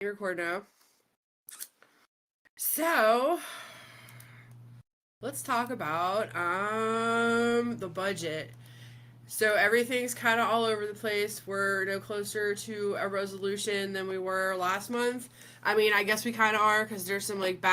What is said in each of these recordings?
Record now. So let's talk about the budget. So everything's kind of all over the place. We're no closer to a resolution than we were last month. I mean, I guess we kind of are because there's some like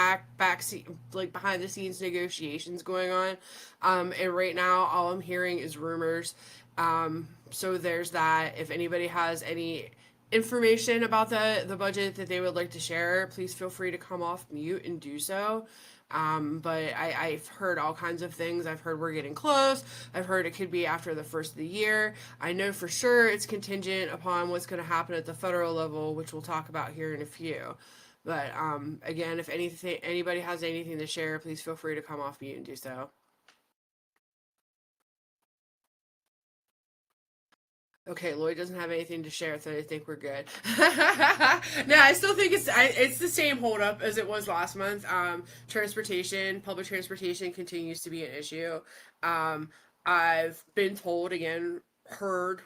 like behind the scenes negotiations going on. And right now, all I'm hearing is rumors. So there's that. If anybody has any information about the budget that they would like to share, please feel free to come off mute and do so. But I've heard all kinds of things. I've heard we're getting close. I've heard it could be after the first of the year. I know for sure it's contingent upon what's going to happen at the federal level, which we'll talk about here in a few. But again, if anybody has anything to share, please feel free to come off mute and do so. Okay, Lloyd doesn't have anything to share, so I think we're good. No, I still think it's the same holdup as it was last month. Public transportation continues to be an issue. I've been told again, heard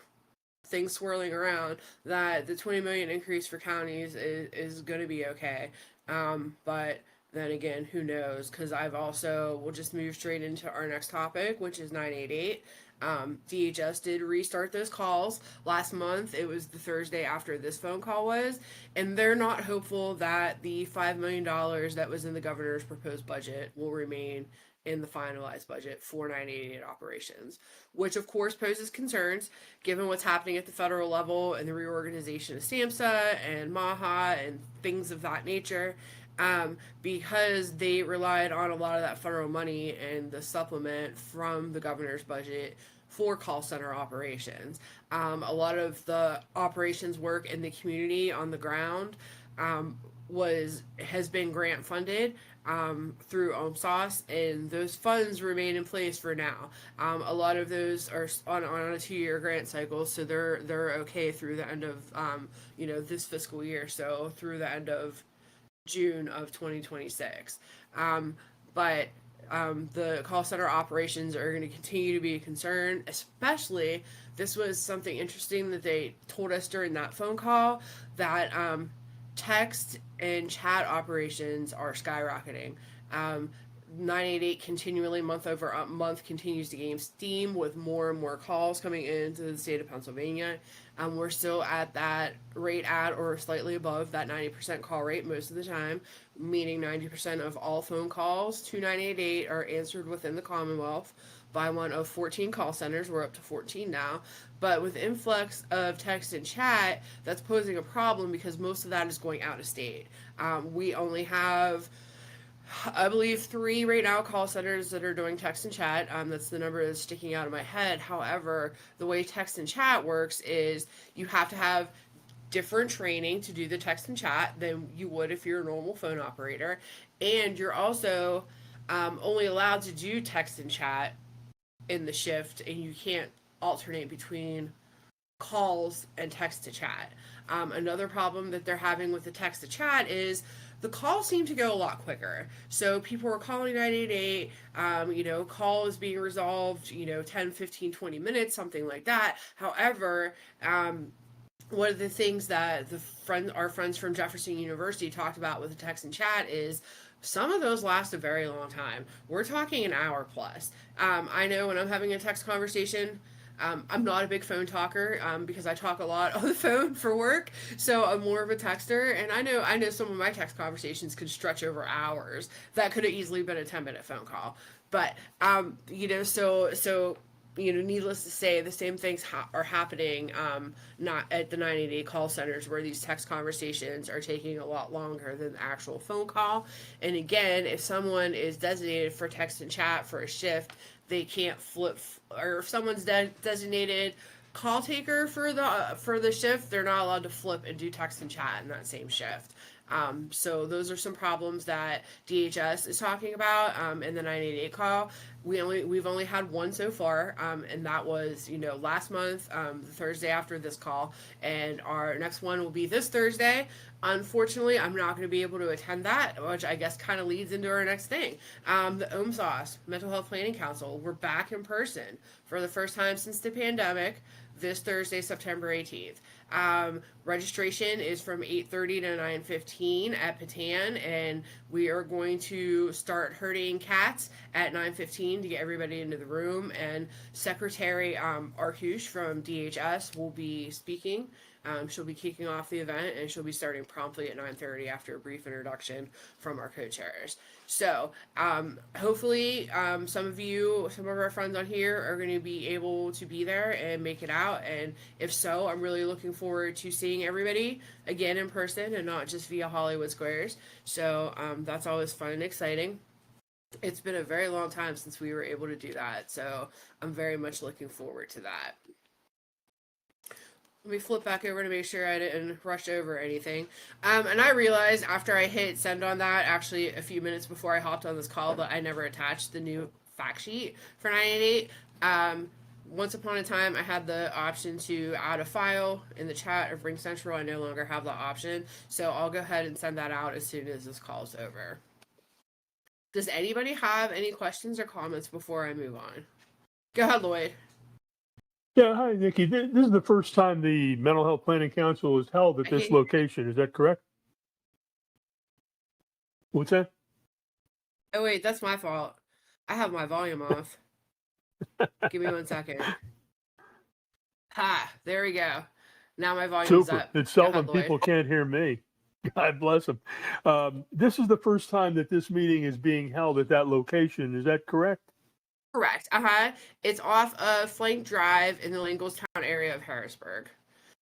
things swirling around that the 20 million increase for counties is going to be okay. But then again, who knows? Because we'll just move straight into our next topic, which is 988. DHS did restart those calls last month. It was the Thursday after this phone call was, and they're not hopeful that the $5 million that was in the governor's proposed budget will remain in the finalized budget for 988 operations, which of course poses concerns given what's happening at the federal level and the reorganization of SAMHSA and MAHA and things of that nature. Because they relied on a lot of that federal money and the supplement from the governor's budget for call center operations. A lot of the operations work in the community on the ground has been grant funded through OMSAS, and those funds remain in place for now. A lot of those are on a 2-year grant cycle, so they're okay through the end of this fiscal year. So through the end of June of 2026. But the call center operations are going to continue to be a concern, especially this was something interesting that they told us during that phone call that text and chat operations are skyrocketing. 988 continually month over month continues to gain steam with more and more calls coming into the state of Pennsylvania. We're still at that rate at or slightly above that 90% call rate most of the time, meaning 90% of all phone calls to 988 are answered within the Commonwealth by one of 14 call centers. We're up to 14 now. But with influx of text and chat, that's posing a problem because most of that is going out of state. We only have, I believe, 3 right now call centers that are doing text and chat. That's the number that's sticking out of my head. However, the way text and chat works is you have to have different training to do the text and chat than you would if you're a normal phone operator. And you're also only allowed to do text and chat in the shift, and you can't alternate between calls and text to chat. Another problem that they're having with the text to chat is the calls seem to go a lot quicker. So people are calling 988, call is being resolved, 10, 15, 20 minutes, something like that. However, one of the things that our friends from Jefferson University talked about with the text and chat is some of those last a very long time. We're talking an hour plus. I know when I'm having a text conversation, I'm not a big phone talker because I talk a lot on the phone for work, so I'm more of a texter. And I know some of my text conversations could stretch over hours. That could have easily been a 10-minute phone call. But needless to say, the same things are happening not at the 988 call centers where these text conversations are taking a lot longer than the actual phone call. And again, if someone is designated for text and chat for a shift, they can't flip, or if someone's designated call taker for the shift, they're not allowed to flip and do text and chat in that same shift. So those are some problems that DHS is talking about in the 988 call. We've only had one so far, and that was last month, the Thursday after this call, and our next one will be this Thursday. Unfortunately, I'm not going to be able to attend that, which I guess kind of leads into our next thing. The OMSAS, Mental Health Planning Council, we're back in person for the first time since the pandemic. this Thursday, September 18th. Registration is from 8:30 to 9:15 at Patan, and we are going to start herding cats at 9:15 to get everybody into the room. And Secretary Arkush from DHS will be speaking. She'll be kicking off the event, and she'll be starting promptly at 9:30 after a brief introduction from our co-chairs. So hopefully some of our friends on here are going to be able to be there and make it out. And if so, I'm really looking forward to seeing everybody again in person and not just via Hollywood Squares. So that's always fun and exciting. It's been a very long time since we were able to do that. So I'm very much looking forward to that. Let me flip back over to make sure I didn't rush over anything. And I realized after I hit send on that, actually a few minutes before I hopped on this call, that I never attached the new fact sheet for 988. Once upon a time, I had the option to add a file in the chat of Ring Central. I no longer have that option. So I'll go ahead and send that out as soon as this call's over. Does anybody have any questions or comments before I move on? Go ahead, Lloyd. Yeah, hi, Nikki. This is the first time the Mental Health Planning Council is held at this location. Is that correct? What's that? Oh, wait, that's my fault. I have my volume off. Give me 1 second. Ha, there we go. Now my volume's Super. up. It's seldom people can't hear me. God bless them. This is the first time that this meeting is being held at that location. Is that correct? Correct. It's off of Flank Drive in the Lingelstown area of Harrisburg.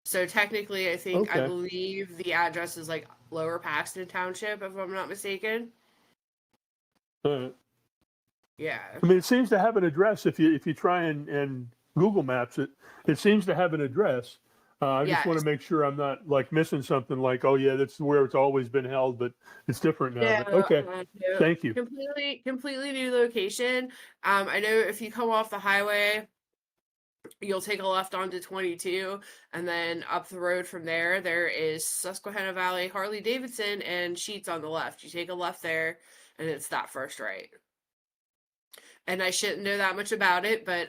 So technically, I believe the address is like Lower Paxton Township, if I'm not mistaken. Yeah. I mean, it seems to have an address. If you try and Google Maps it, it seems to have an address. I just want to make sure I'm not like missing something like, oh yeah, that's where it's always been held, but it's different now. No, but okay, no. Thank you. Completely new location. I know if you come off the highway, you'll take a left onto 22, and then up the road from there, there is Susquehanna Valley, Harley Davidson, and Sheets on the left. You take a left there, and it's that first right. And I shouldn't know that much about it, but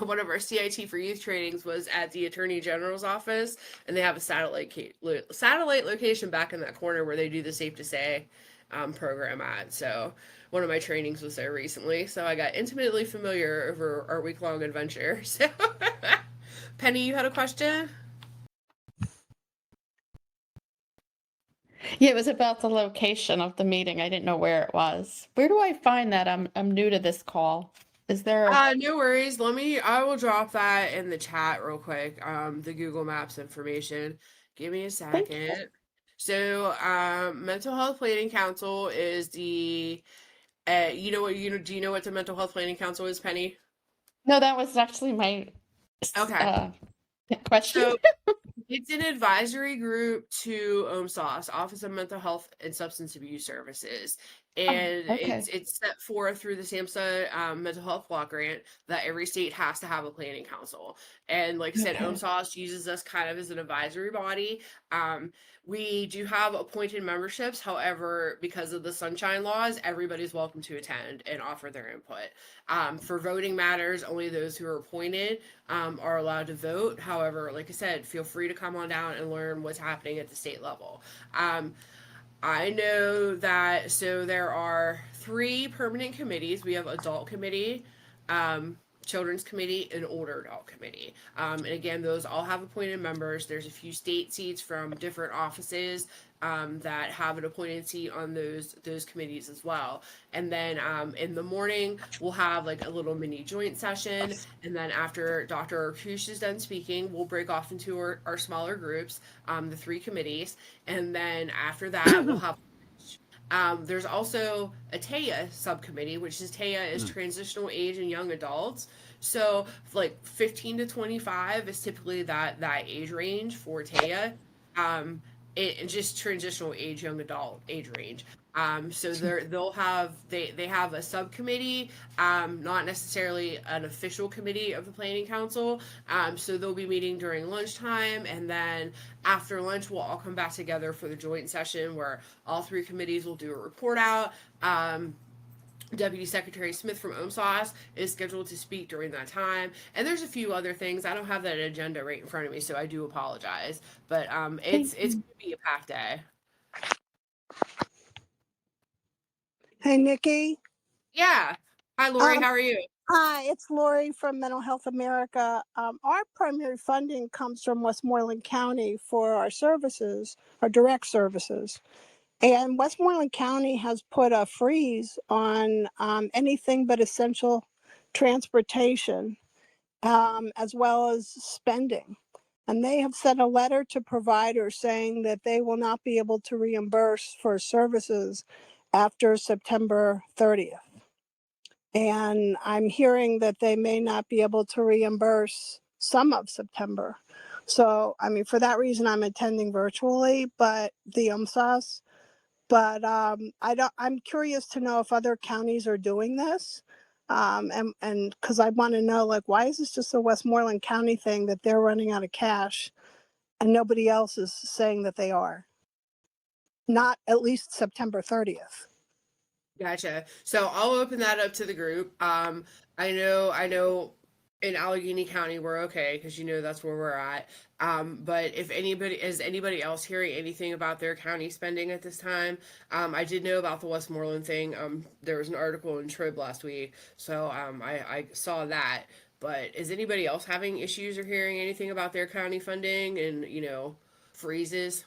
one of our CIT for youth trainings was at the Attorney General's office, and they have a satellite location back in that corner where they do the Safe to Say program at. So one of my trainings was there recently, so I got intimately familiar over our week-long adventure. So, Penny, you had a question? Yeah, it was about the location of the meeting. I didn't know where it was. Where do I find that? I'm new to this call. Is there No worries. I will drop that in the chat real quick. The Google Maps information. Give me a second. So, Mental Health Planning Council is the do you know what the Mental Health Planning Council is, Penny? No, that was actually my question. So, it's an advisory group to OMSAS, Office of Mental Health and Substance Abuse Services. And it's set forth through the SAMHSA mental health block grant that every state has to have a planning council. And like I said, OMSAS uses us kind of as an advisory body. We do have appointed memberships. However, because of the sunshine laws, everybody's welcome to attend and offer their input. For voting matters, only those who are appointed are allowed to vote. However, like I said, feel free to come on down and learn what's happening at the state level. I know that, so there are 3 permanent committees. We have adult committee, children's committee, and older adult committee. And again, those all have appointed members. There's a few state seats from different offices that have an appointed seat on those committees as well. And then in the morning, we'll have like a little mini joint session. And then after Dr. Arkush is done speaking, we'll break off into our smaller groups, the 3 committees. And then after that, we'll have there's also a TAYA subcommittee, which is TAYA is transitional age and young adults. So like 15 to 25 is typically that age range for TAYA. It just transitional age, young adult age range. So they have a subcommittee, not necessarily an official committee of the planning council. So they'll be meeting during lunchtime, and then after lunch we'll all come back together for the joint session where all 3 committees will do a report out. Deputy Secretary Smith from OMSAS is scheduled to speak during that time, and there's a few other things. I don't have that agenda right in front of me, so I do apologize. But it's going to be a packed day. Hey, Nikki. Yeah. Hi, Lori. Um, How are you? Hi, it's Lori from Mental Health America. Our primary funding comes from Westmoreland County for our services, our direct services. And Westmoreland County has put a freeze on anything but essential transportation, as well as spending. And they have sent a letter to providers saying that they will not be able to reimburse for services after September 30th. And I'm hearing that they may not be able to reimburse some of September. So, I mean, for that reason, I'm attending virtually, but the UMSAS. But I'm curious to know if other counties are doing this. And because I want to know, like, why is this just a Westmoreland County thing that they're running out of cash and nobody else is saying that they are? Not at least September 30th. Gotcha. So I'll open that up to the group. I know in Allegheny County we're okay because that's where we're at. But if anybody else hearing anything about their county spending at this time? I did know about the Westmoreland thing. There was an article in Trib last week, so I saw that. But is anybody else having issues or hearing anything about their county funding and freezes?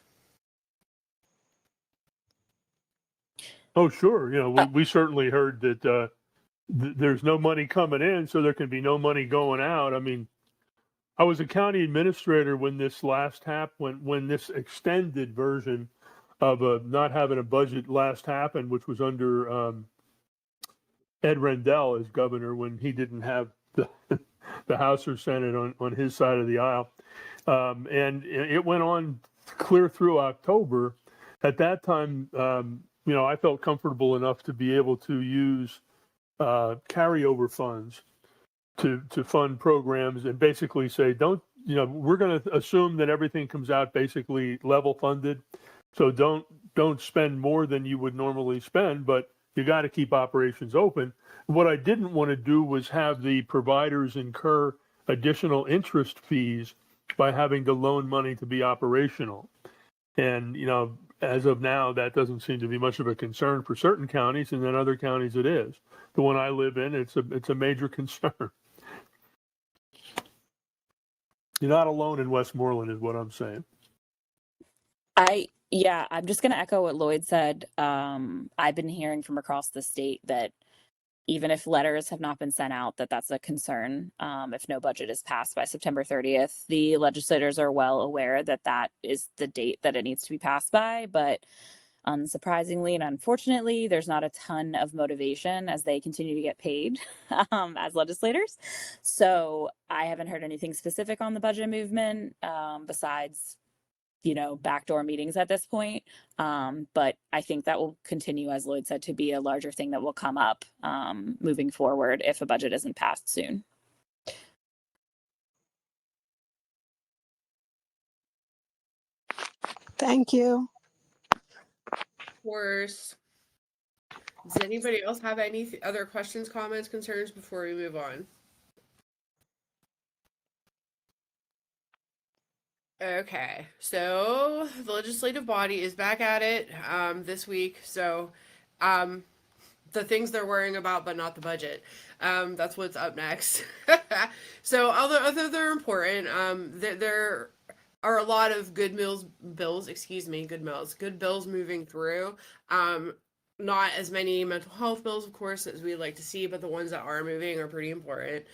Oh, sure. We certainly heard that there's no money coming in, so there can be no money going out. I mean, I was a county administrator when this last happened, when this extended version of not having a budget last happened, which was under Ed Rendell as governor when he didn't have the House or Senate on his side of the aisle. And it went on clear through October. At that time, I felt comfortable enough to be able to use carryover funds to fund programs and basically say, we're going to assume that everything comes out basically level funded. So don't spend more than you would normally spend, but you got to keep operations open. What I didn't want to do was have the providers incur additional interest fees by having to loan money to be operational. And, as of now, that doesn't seem to be much of a concern for certain counties, and then other counties it is. The one I live in, it's a major concern. You're not alone in Westmoreland, is what I'm saying. I'm just going to echo what Lloyd said. I've been hearing from across the state that even if letters have not been sent out, that's a concern. If no budget is passed by September 30th, the legislators are well aware that is the date that it needs to be passed by. But unsurprisingly and unfortunately, there's not a ton of motivation as they continue to get paid as legislators. So I haven't heard anything specific on the budget movement besides backdoor meetings at this point. But I think that will continue, as Lloyd said, to be a larger thing that will come up moving forward if a budget isn't passed soon. Thank you. Of course. Does anybody else have any other questions, comments, concerns before we move on? Okay, so the legislative body is back at it this week. So the things they're worrying about, but not the budget. That's what's up next. So although they're important, there are a lot of good bills moving through. Not as many mental health bills, of course, as we'd like to see, but the ones that are moving are pretty important.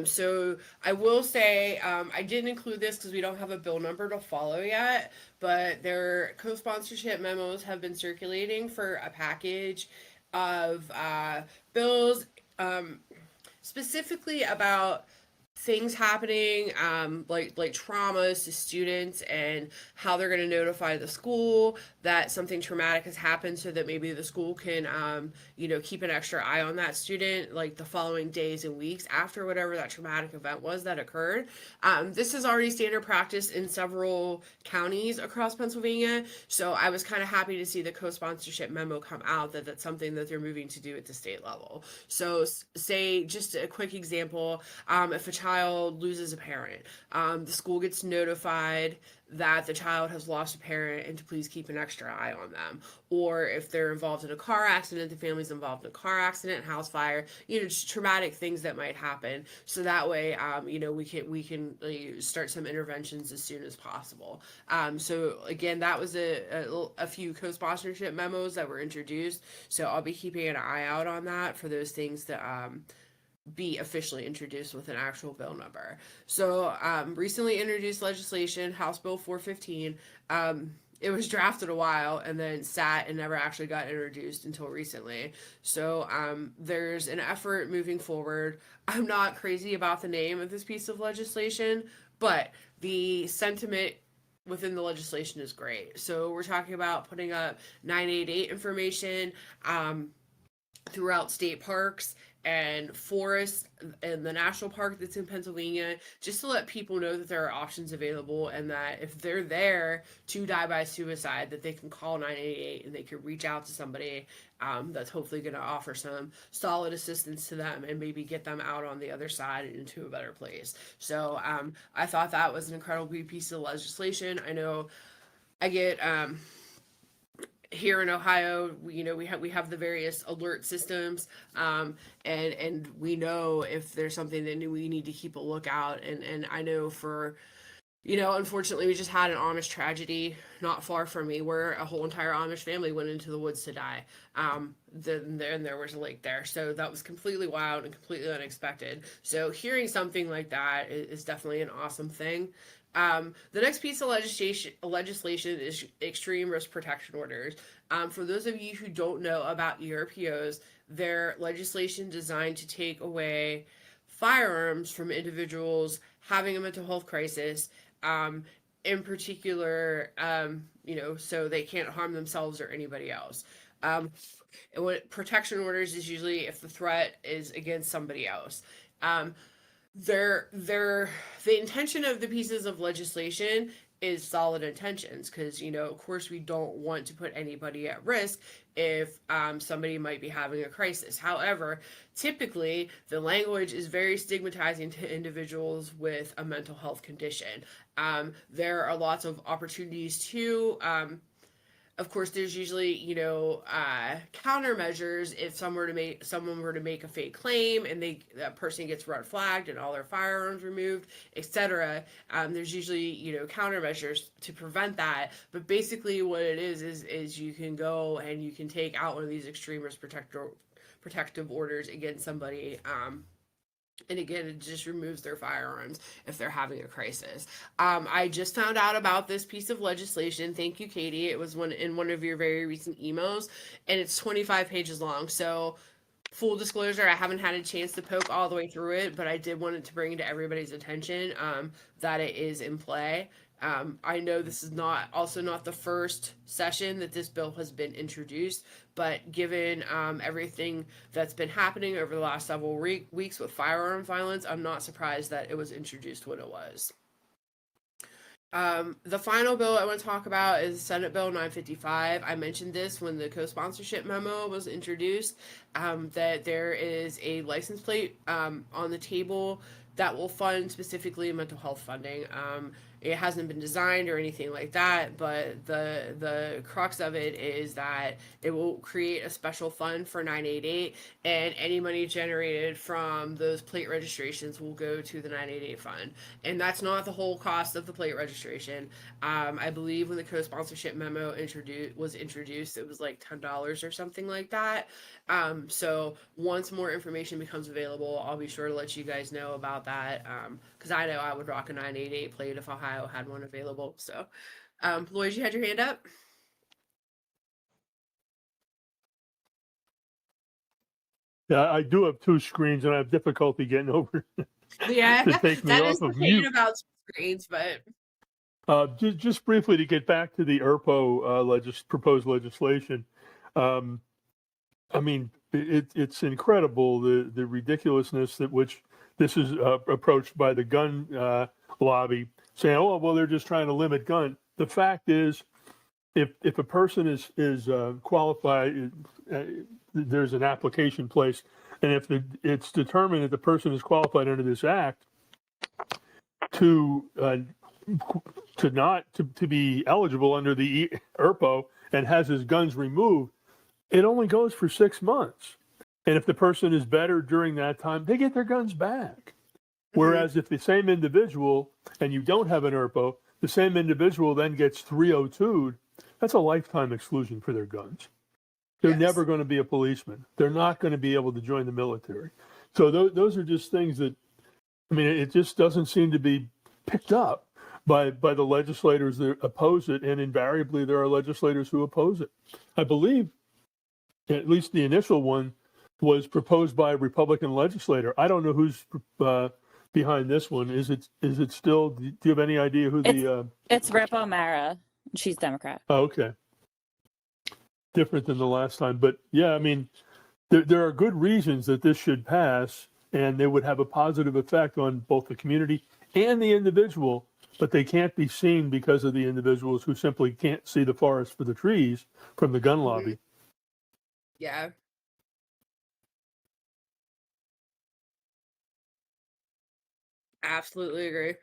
So I will say I didn't include this because we don't have a bill number to follow yet, but their co-sponsorship memos have been circulating for a package of bills specifically about things happening, like traumas to students, and how they're going to notify the school that something traumatic has happened, so that maybe the school can keep an extra eye on that student, like the following days and weeks after whatever that traumatic event was that occurred. This is already standard practice in several counties across Pennsylvania, so I was kind of happy to see the co-sponsorship memo come out that that's something that they're moving to do at the state level. So say, just a quick example, if a child loses a parent, the school gets notified that the child has lost a parent and to please keep an extra eye on them. Or if they're involved in a car accident, the family's involved in a car accident, house fire, just traumatic things that might happen. So that way, we can start some interventions as soon as possible. So again, that was a few co-sponsorship memos that were introduced. So I'll be keeping an eye out on that for those things that be officially introduced with an actual bill number. So recently introduced legislation, House Bill 415. It was drafted a while and then sat and never actually got introduced until recently. So there's an effort moving forward. I'm not crazy about the name of this piece of legislation, but the sentiment within the legislation is great. So we're talking about putting up 988 information throughout state parks and forests and the national park that's in Pennsylvania, just to let people know that there are options available, and that if they're there to die by suicide, that they can call 988 and they can reach out to somebody that's hopefully going to offer some solid assistance to them and maybe get them out on the other side and into a better place. So I thought that was an incredible piece of legislation. I know I get here in Ohio, we have the various alert systems, and we know if there's something that we need to keep a lookout. And I know for, unfortunately, we just had an Amish tragedy not far from me where a whole entire Amish family went into the woods to die. Then there was a lake there, so that was completely wild and completely unexpected. So hearing something like that is definitely an awesome thing. The next piece of legislation is extreme risk protection orders. For those of you who don't know about ERPOs, they're legislation designed to take away firearms from individuals having a mental health crisis, in particular, so they can't harm themselves or anybody else. And what protection orders is usually if the threat is against somebody else. The intention of the pieces of legislation is solid intentions, because of course we don't want to put anybody at risk if somebody might be having a crisis. However, typically the language is very stigmatizing to individuals with a mental health condition. There are lots of opportunities to of course, there's usually, countermeasures if someone were to make a fake claim and that person gets red flagged and all their firearms removed, etc. There's usually, countermeasures to prevent that. But basically, what it is you can go and you can take out one of these extreme risk protective orders against somebody. And again, it just removes their firearms if they're having a crisis. I just found out about this piece of legislation. Thank you, Katie. It was in one of your very recent emails, and it's 25 pages long. So, full disclosure, I haven't had a chance to poke all the way through it, but I did want it to bring to everybody's attention that it is in play. I know this is not the first session that this bill has been introduced, but given everything that's been happening over the last several weeks with firearm violence, I'm not surprised that it was introduced when it was. The final bill I want to talk about is Senate Bill 955. I mentioned this when the co-sponsorship memo was introduced, that there is a license plate on the table that will fund specifically mental health funding. It hasn't been designed or anything like that, but the crux of it is that it will create a special fund for 988, and any money generated from those plate registrations will go to the 988 fund. And that's not the whole cost of the plate registration. I believe when the co-sponsorship memo was introduced, it was like $10 or something like that. So once more information becomes available, I'll be sure to let you guys know about that, because I know I would rock a 988 plate if Ohio had one available. So, Lloyd, you had your hand up? Yeah, I do have two screens, and I have difficulty getting over Yeah, to take me that off is the of pain mute. about screens, but Just briefly to get back to the ERPO proposed legislation. Um, I mean, it's incredible the ridiculousness that which this is approached by the gun lobby, saying, "Oh, well, they're just trying to limit gun." The fact is, if a person is qualified, there's an application placed, and if it's determined that the person is qualified under this act to to be eligible under the ERPO and has his guns removed, it only goes for 6 months. And if the person is better during that time, they get their guns back. Whereas if the same individual, and you don't have an ERPO, the same individual then gets 302'd, that's a lifetime exclusion for their guns. They're yes. never going to be a policeman. They're not going to be able to join the military. So those are just things that, I mean, it just doesn't seem to be picked up by the legislators that oppose it. And invariably, there are legislators who oppose it. I believe at least the initial one was proposed by a Republican legislator. I don't know who's behind this one. Is it still? Do you have any idea who the? It's Rep. O'Mara. She's Democrat. Oh, okay. Different than the last time, but yeah, I mean, there are good reasons that this should pass, and they would have a positive effect on both the community and the individual. But they can't be seen because of the individuals who simply can't see the forest for the trees from the gun lobby. Yeah. Absolutely agree.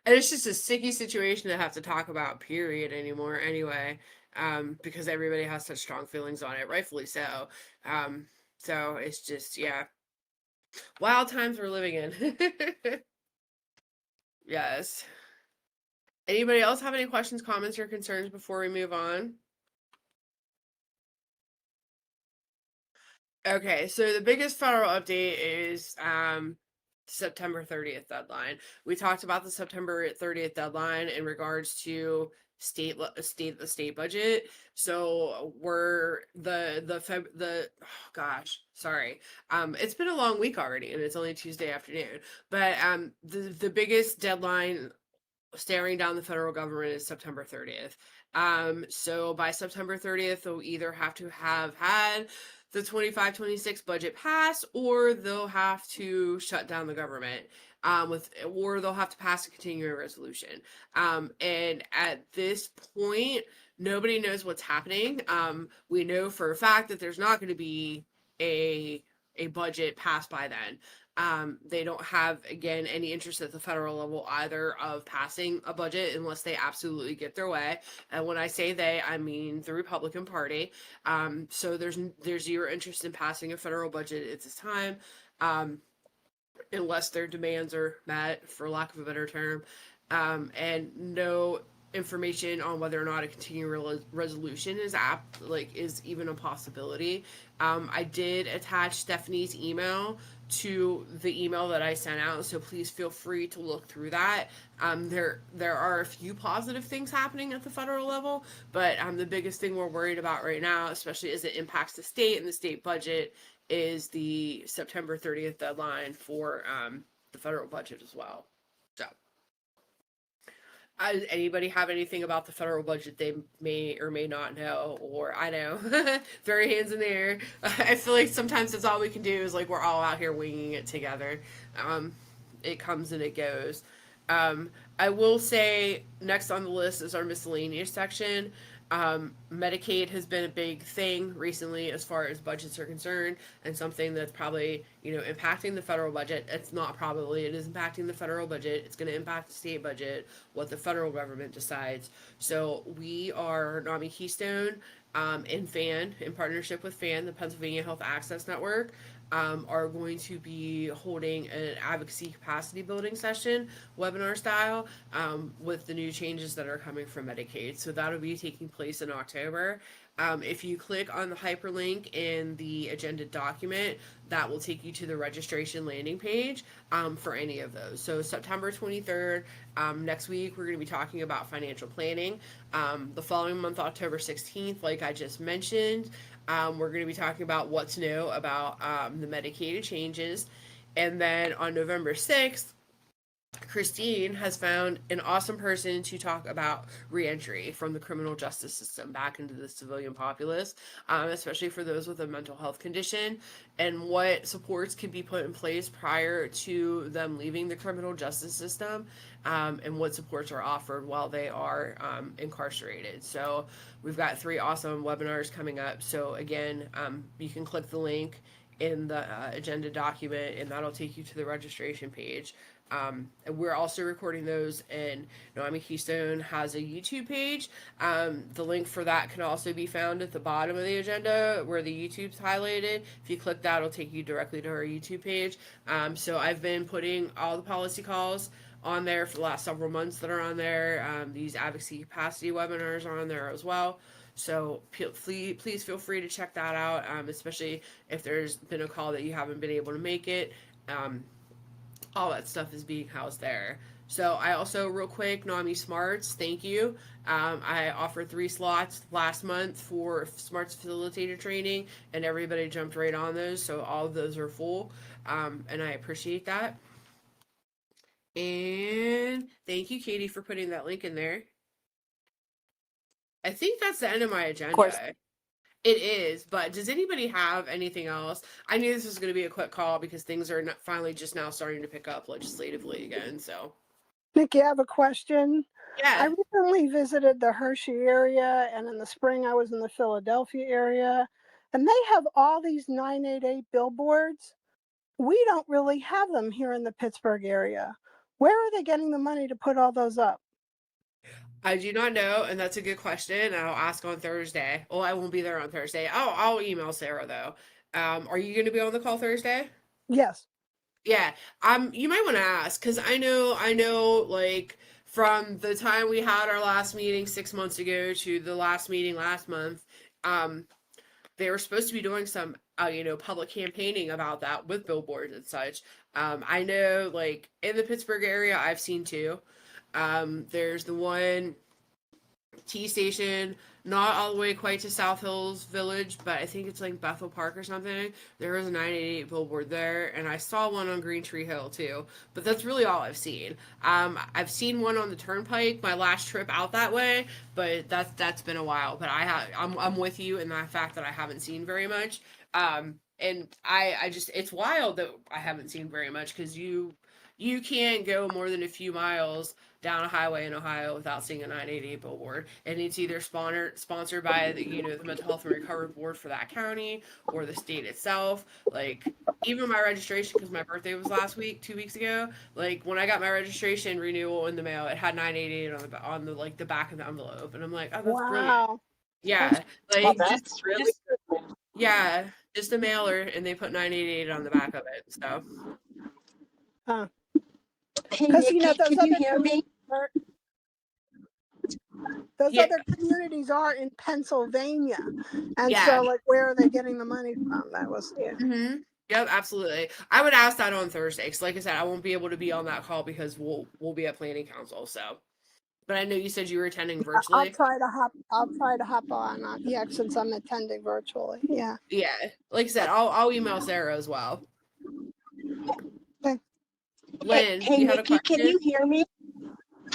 And it's just a sticky situation to have to talk about, period, anymore, anyway, because everybody has such strong feelings on it, rightfully so. So it's just, yeah, wild times we're living in. Yes. Anybody else have any questions, comments, or concerns before we move on? Okay, so the biggest federal update is September 30th deadline. We talked about the September 30th deadline in regards to the state budget. So we're oh gosh, sorry. It's been a long week already and it's only Tuesday afternoon. But the biggest deadline staring down the federal government is September 30th. So by September 30th, they'll either have to have had the 25-26 budget pass, or they'll have to shut down the government. Or they'll have to pass a continuing resolution. And at this point, nobody knows what's happening. We know for a fact that there's not going to be a budget passed by then. They don't have, again, any interest at the federal level either of passing a budget unless they absolutely get their way. And when I say they, I mean the Republican Party. So there's zero interest in passing a federal budget at this time, unless their demands are met, for lack of a better term, and no information on whether or not a continuing resolution is even a possibility. I did attach Stephanie's email to the email that I sent out, so please feel free to look through that. There are a few positive things happening at the federal level, but the biggest thing we're worried about right now, especially as it impacts the state and the state budget, is the September 30th deadline for the federal budget as well. So, does anybody have anything about the federal budget they may or may not know, or I know, throw your hands in the air. I feel like sometimes that's all we can do is like we're all out here winging it together. It comes and it goes. I will say next on the list is our miscellaneous section. Medicaid has been a big thing recently as far as budgets are concerned, and something that's probably, impacting the federal budget. It is impacting the federal budget. It's going to impact the state budget, what the federal government decides. So we are NAMI Keystone, in partnership with FAN, the Pennsylvania Health Access Network, are going to be holding an advocacy capacity building session, webinar style, with the new changes that are coming from Medicaid. So that'll be taking place in October. If you click on the hyperlink in the agenda document, that will take you to the registration landing page for any of those. So September 23rd, next week, we're going to be talking about financial planning. The following month, October 16th, like I just mentioned, we're going to be talking about what's new about the Medicaid changes. And then on November 6th, Christine has found an awesome person to talk about reentry from the criminal justice system back into the civilian populace, especially for those with a mental health condition, and what supports can be put in place prior to them leaving the criminal justice system, and what supports are offered while they are incarcerated. So we've got 3 awesome webinars coming up. So again, you can click the link in the agenda document, and that'll take you to the registration page. And we're also recording those, and NAMI Keystone has a YouTube page. The link for that can also be found at the bottom of the agenda where the YouTube's highlighted. If you click that, it'll take you directly to our YouTube page. So I've been putting all the policy calls on there for the last several months that are on there. These advocacy capacity webinars are on there as well. So please feel free to check that out, especially if there's been a call that you haven't been able to make it. All that stuff is being housed there. So I also, real quick, NAMI Smarts, thank you. I offered 3 slots last month for Smarts Facilitator training, and everybody jumped right on those. So all of those are full, and I appreciate that. And thank you, Katie, for putting that link in there. I think that's the end of my agenda. Of course. It is, but does anybody have anything else? I knew this was going to be a quick call because things are finally just now starting to pick up legislatively again. So, Nikki, I have a question. yeah. I recently visited the Hershey area, and in the spring I was in the Philadelphia area, and they have all these 988 billboards. We don't really have them here in the Pittsburgh area. Where are they getting the money to put all those up? I do not know, and that's a good question. I'll ask on Thursday. Well, I won't be there on Thursday. I'll email Sarah though. Are you going to be on the call Thursday? Yes. Yeah. You might want to ask because I know, like from the time we had our last meeting 6 months ago to the last meeting last month, they were supposed to be doing some, public campaigning about that with billboards and such. I know, like in the Pittsburgh area, I've seen 2. There's the one T station, not all the way quite to South Hills Village, but I think it's like Bethel Park or something. There is a 988 billboard there, and I saw one on Green Tree Hill too. But that's really all I've seen. I've seen one on the Turnpike my last trip out that way, but that's been a while. But I'm with you in that fact that I haven't seen very much. And I just, it's wild that I haven't seen very much because you can't go more than a few miles down a highway in Ohio without seeing a 988 billboard, and it's either sponsored by the Mental Health and Recovery Board for that county or the state itself. Like even my registration, because my birthday was last week, 2 weeks ago. Like when I got my registration renewal in the mail, it had 988 on the like the back of the envelope, and I'm like, oh, that's brilliant. Wow. Yeah, Well, like that's really good. yeah, just a mailer, and they put 988 on the back of it. So. Hey, Because Nikki, those can you other hear me? those Yeah. other communities are in Pennsylvania, and Yeah. so like where are they getting the money from? That was Mm-hmm. Yep, absolutely. I would ask that on Thursday because, like I said, I won't be able to be on that call because we'll be at planning council. So, but I know you said you were attending virtually. I'll try to hop on. Yeah, since I'm attending virtually. Yeah. Yeah, like I said, I'll email Sarah as well. Okay. Lynn, Hey, you had a Nikki, can question? you hear me?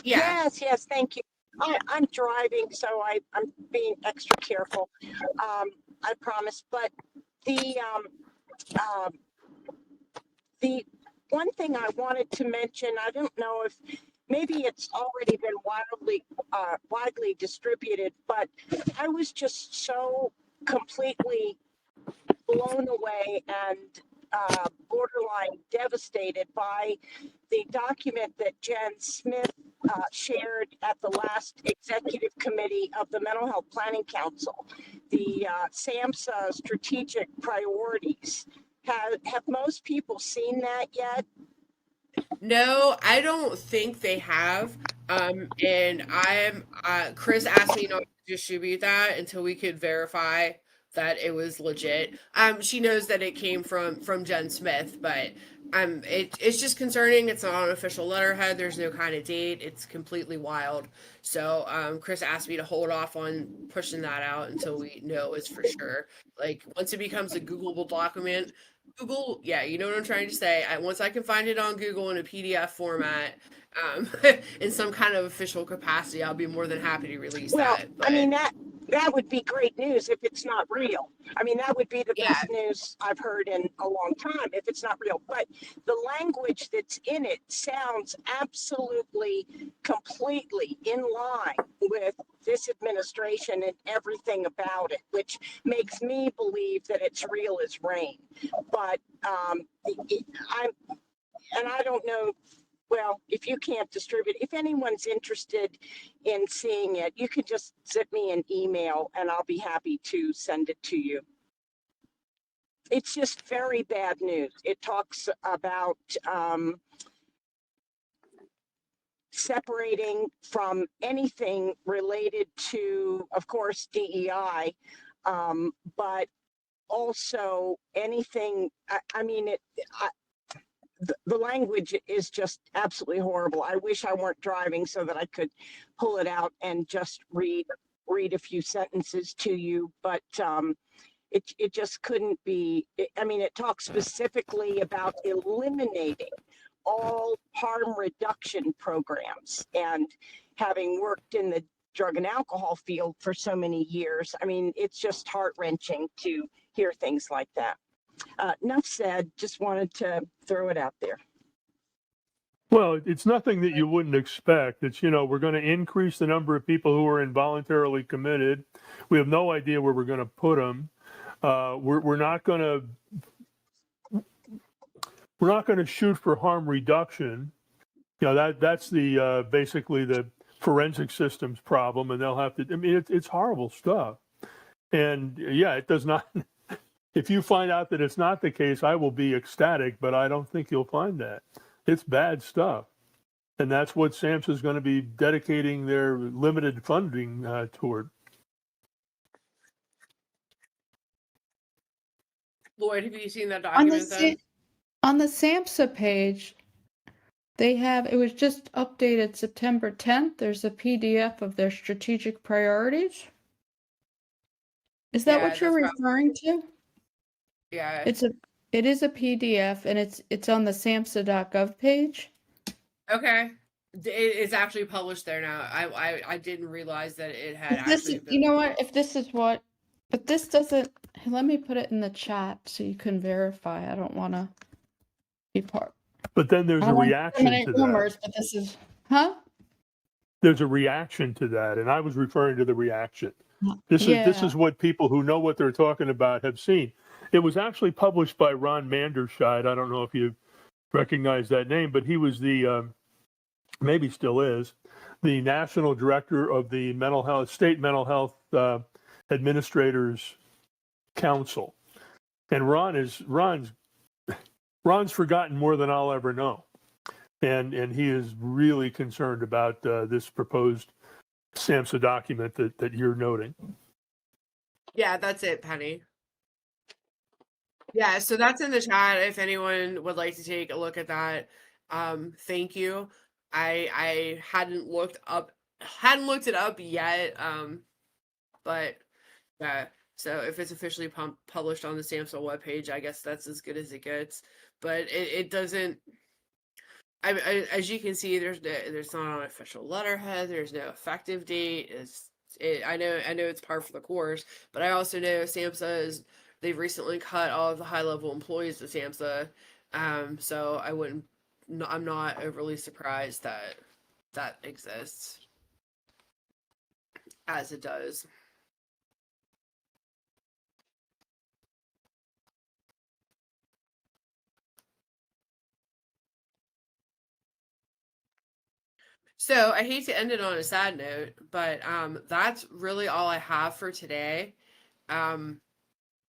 Yeah. Yes, thank you. I'm driving, so I'm being extra careful. I promise. But the the one thing I wanted to mention, I don't know if maybe it's already been widely distributed, but I was just so completely blown away and borderline devastated by the document that Jen Smith shared at the last executive committee of the Mental Health Planning Council, the SAMHSA strategic priorities. Have most people seen that yet? No, I don't think they have. And Chris asked me not to distribute that until we could verify that it was legit. She knows that it came from Jen Smith, but it's just concerning. It's not on an official letterhead. There's no kind of date. It's completely wild. So Chris asked me to hold off on pushing that out until we know it's for sure. Like once it becomes a Googleable document, Google, yeah, you know what I'm trying to say. Once I can find it on Google in a PDF format, um, in some kind of official capacity, I'll be more than happy to release Well, that. I But mean, that would be great news if it's not real. I mean, that would be the yeah, best news I've heard in a long time if it's not real. But the language that's in it sounds absolutely, completely in line with this administration and everything about it, which makes me believe that it's real as rain. But I'm, and I don't know. Well, if you can't distribute, if anyone's interested in seeing it, you can just zip me an email and I'll be happy to send it to you. It's just very bad news. It talks about separating from anything related to, of course, DEI, but also anything. I mean, the language is just absolutely horrible. I wish I weren't driving so that I could pull it out and just read a few sentences to you, but it just couldn't be. I mean, it talks specifically about eliminating all harm reduction programs, and having worked in the drug and alcohol field for so many years, I mean, it's just heart-wrenching to hear things like that. Enough said, just wanted to throw it out there. Well, it's nothing that you wouldn't expect. It's, we're going to increase the number of people who are involuntarily committed. We have no idea where we're going to put them. We're not going to shoot for harm reduction. That's the basically the forensic systems problem, and they'll have to. I mean, it's horrible stuff. And yeah, it does not. If you find out that it's not the case, I will be ecstatic, but I don't think you'll find that. It's bad stuff. And that's what SAMHSA is going to be dedicating their limited funding toward. Lloyd, have you seen that On the document then? on the SAMHSA page, they have, it was just updated September 10th. There's a PDF of their strategic priorities. Is that Yeah, what you're that's referring to? yeah. It is a PDF, and it's on the SAMHSA.gov page. Okay. It's actually published there now. I didn't realize that it had If this, actually been. you know what? If this is what, but this doesn't. Let me put it in the chat so you can verify. I don't want to be part. But then there's I a don't want reaction to that. rumors, but this is, huh? There's a reaction to that, and I was referring to the reaction. This is what people who know what they're talking about have seen. It was actually published by Ron Manderscheid. I don't know if you recognize that name, but he was the maybe still is the national director of the state mental health administrators council. And Ron's forgotten more than I'll ever know. And he is really concerned about this proposed SAMHSA document that you're noting. Yeah, that's it, Penny. Yeah, so that's in the chat if anyone would like to take a look at that. Thank you. I hadn't looked it up yet. But yeah, so if it's officially published on the SAMHSA webpage, I guess that's as good as it gets. But it doesn't. As you can see, there's not an official letterhead. There's no effective date. I know it's par for the course, but I also know SAMHSA they've recently cut all of the high level employees of SAMHSA. So I'm not overly surprised that exists as it does. So I hate to end it on a sad note, but that's really all I have for today.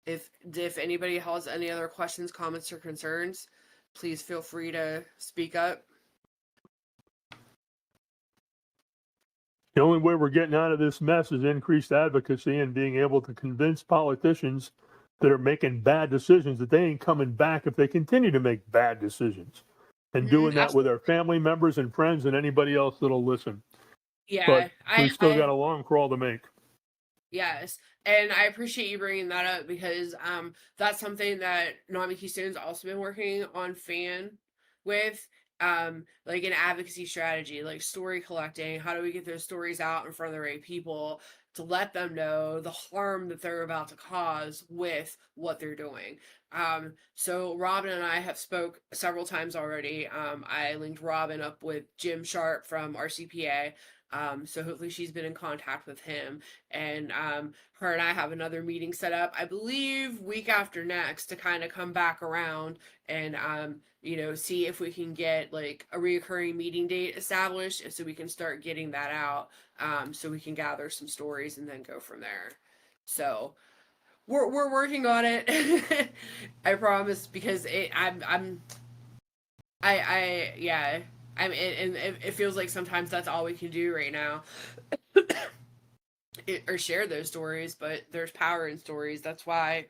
If anybody has any other questions, comments, or concerns, please feel free to speak up. The only way we're getting out of this mess is increased advocacy and being able to convince politicians that are making bad decisions that they ain't coming back if they continue to make bad decisions. And doing that with our family members and friends and anybody else that'll listen. Yeah, But we've still got a long crawl to make. yes, and I appreciate you bringing that up because that's something that NAMI Keystone's also been working on with, like an advocacy strategy, like story collecting. How do we get those stories out in front of the right people to let them know the harm that they're about to cause with what they're doing? So Robin and I have spoke several times already. I linked Robin up with Jim Sharp from RCPA. So hopefully she's been in contact with him, and her and I have another meeting set up, I believe week after next, to kind of come back around and see if we can get like a reoccurring meeting date established, so we can start getting that out, so we can gather some stories and then go from there. So we're working on it. I promise, because yeah, and it feels like sometimes that's all we can do right now, or share those stories. But there's power in stories. That's why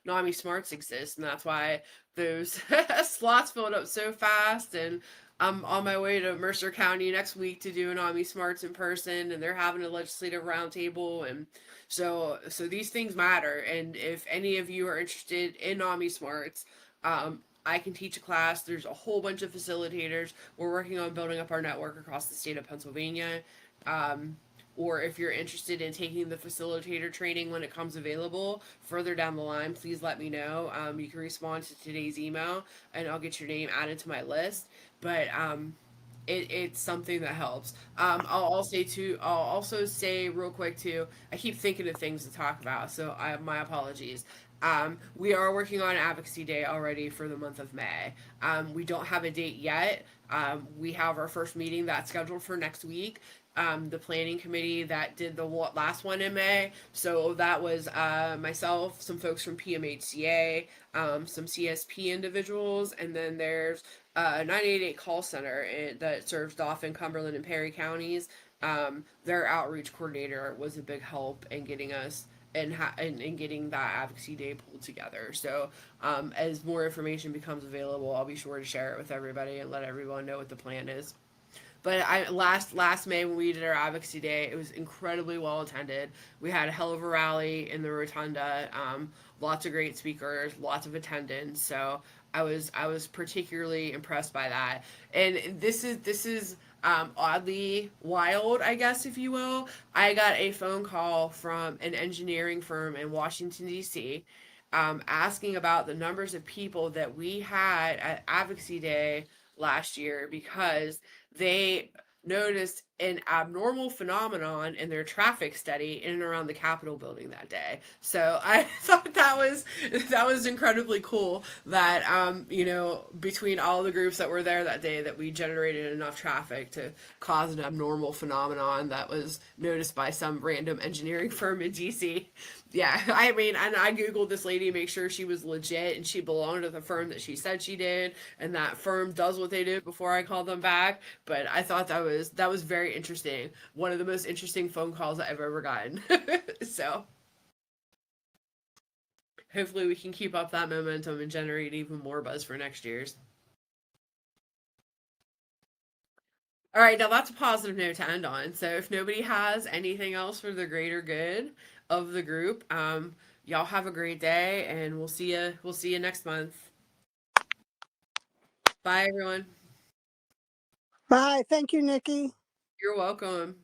NAMI Smarts exist, and that's why those slots filled up so fast. And I'm on my way to Mercer County next week to do NAMI Smarts in person, and they're having a legislative roundtable, and so these things matter. And if any of you are interested in NAMI Smarts, I can teach a class. There's a whole bunch of facilitators. We're working on building up our network across the state of Pennsylvania. Or if you're interested in taking the facilitator training when it comes available further down the line, please let me know. You can respond to today's email, and I'll get your name added to my list. But it's something that helps. I'll also say real quick too. I keep thinking of things to talk about, so my apologies. We are working on Advocacy Day already for the month of May. We don't have a date yet. We have our first meeting that's scheduled for next week. The planning committee that did the last one in May. So that was myself, some folks from PMHCA, some CSP individuals, and then there's 988 call center that serves Dauphin, Cumberland, and Perry counties. Their outreach coordinator was a big help in getting us and getting that advocacy day pulled together. So as more information becomes available, I'll be sure to share it with everybody and let everyone know what the plan is. But last May when we did our advocacy day, it was incredibly well attended. We had a hell of a rally in the rotunda. Lots of great speakers, lots of attendance. So I was particularly impressed by that. And this is oddly wild, I guess, if you will. I got a phone call from an engineering firm in Washington D.C. Asking about the numbers of people that we had at Advocacy Day last year, because they noticed an abnormal phenomenon in their traffic study in and around the Capitol building that day. So I thought that was incredibly cool that between all the groups that were there that day, that we generated enough traffic to cause an abnormal phenomenon that was noticed by some random engineering firm in DC. Yeah, I mean, and I Googled this lady to make sure she was legit and she belonged to the firm that she said she did, and that firm does what they did before I called them back. But I thought that was very interesting. One of the most interesting phone calls I've ever gotten. So hopefully we can keep up that momentum and generate even more buzz for next year's. All right, now that's a positive note to end on. So if nobody has anything else for the greater good of the group, y'all have a great day, and we'll see you next month. Bye, everyone. Bye. Thank you, Nikki. You're welcome.